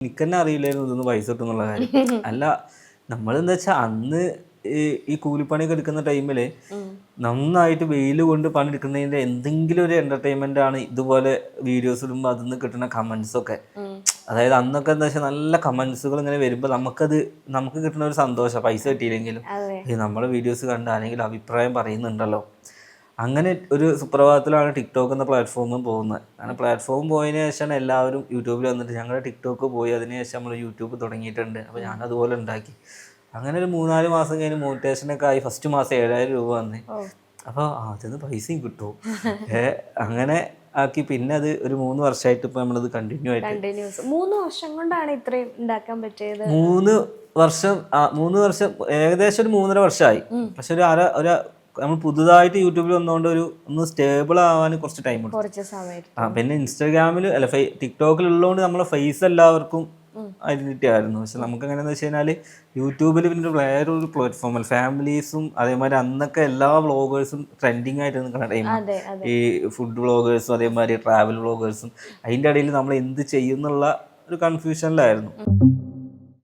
എനിക്കെന്നെ അറിയില്ലായിരുന്നു ഇതൊന്ന് പൈസ കിട്ടും എന്നുള്ള കാര്യം. അല്ല നമ്മളെന്താ വെച്ചാൽ അന്ന് ഈ കൂലിപ്പണിയൊക്കെ എടുക്കുന്ന ടൈമിൽ നന്നായിട്ട് വെയിൽ കൊണ്ട് പണിയെടുക്കുന്നതിൻ്റെ എന്തെങ്കിലും ഒരു എൻ്റർടൈൻമെൻ്റ് ആണ് ഇതുപോലെ വീഡിയോസ് ഇടുമ്പോൾ അതിൽ നിന്ന് കിട്ടുന്ന കമൻസൊക്കെ. അതായത് അന്നൊക്കെ എന്താ വെച്ചാൽ നല്ല കമൻസുകൾ ഇങ്ങനെ വരുമ്പോൾ നമുക്ക് കിട്ടുന്ന ഒരു സന്തോഷം, പൈസ കിട്ടിയില്ലെങ്കിലും നമ്മളെ വീഡിയോസ് കണ്ട് ആരെങ്കിലും അഭിപ്രായം പറയുന്നുണ്ടല്ലോ. അങ്ങനെ ഒരു സുപ്രഭാതത്തിലാണ് ടിക്ടോക്ക് എന്ന പ്ലാറ്റ്ഫോമും പോകുന്നത്. അങ്ങനെ പ്ലാറ്റ്ഫോം പോയതിന് ശേഷമാണ് എല്ലാവരും യൂട്യൂബിൽ വന്നിട്ട് ഞങ്ങളുടെ ടിക്ടോക്ക് പോയി അതിന് ശേഷം നമ്മൾ യൂട്യൂബ് തുടങ്ങിയിട്ടുണ്ട്. അപ്പോൾ ഞാനതുപോലെ ഉണ്ടാക്കി. അങ്ങനെ ഒരു 3-4 മാസം കഴിഞ്ഞ് മോണിറ്റൈസേഷനൊക്കെ ആയി. ഫസ്റ്റ് മാസം 7,000 രൂപ വന്ന്. അപ്പോൾ അതിന് പൈസയും കിട്ടും. അങ്ങനെ ആക്കി. പിന്നെ അത് ഒരു 3 വർഷമായിട്ട് ഇപ്പോൾ നമ്മളത് കണ്ടിന്യൂ ആയിട്ട് 3 വർഷം കൊണ്ടാണ് ഇത്രയും ഉണ്ടാക്കാൻ പറ്റിയത്. 3 വർഷം ഏകദേശം ഒരു 3.5 വർഷമായി. പക്ഷെ ഒരു നമ്മൾ പുതുതായിട്ട് യൂട്യൂബിൽ വന്നുകൊണ്ട് ഒന്ന് സ്റ്റേബിൾ ആവാൻ കുറച്ച് ടൈം എടുക്കും. പിന്നെ ഇൻസ്റ്റാഗ്രാമിൽ അല്ല ടിക്ടോക്കിലുള്ളതുകൊണ്ട് നമ്മളെ ഫേസ് എല്ലാവർക്കും ഐഡന്റിറ്റി ആയിരുന്നു. പക്ഷെ നമുക്ക് എങ്ങനെയാണെന്ന് വെച്ച് കഴിഞ്ഞാൽ യൂട്യൂബിൽ പിന്നെ വേറൊരു പ്ലാറ്റ്ഫോമിൽ ഫാമിലീസും അതേമാതിരി അന്നൊക്കെ എല്ലാ വ്ളോഗേഴ്സും ട്രെൻഡിങ് ആയിട്ട് നിൽക്കുന്ന ടൈമാണ്. ഈ ഫുഡ് വ്ളോഗേഴ്സും അതേമാതിരി ട്രാവൽ വ്ളോഗേഴ്സും. അതിൻ്റെ ഇടയിൽ നമ്മൾ എന്ത് ചെയ്യുന്നുള്ള ഒരു കൺഫ്യൂഷനിലായിരുന്നു.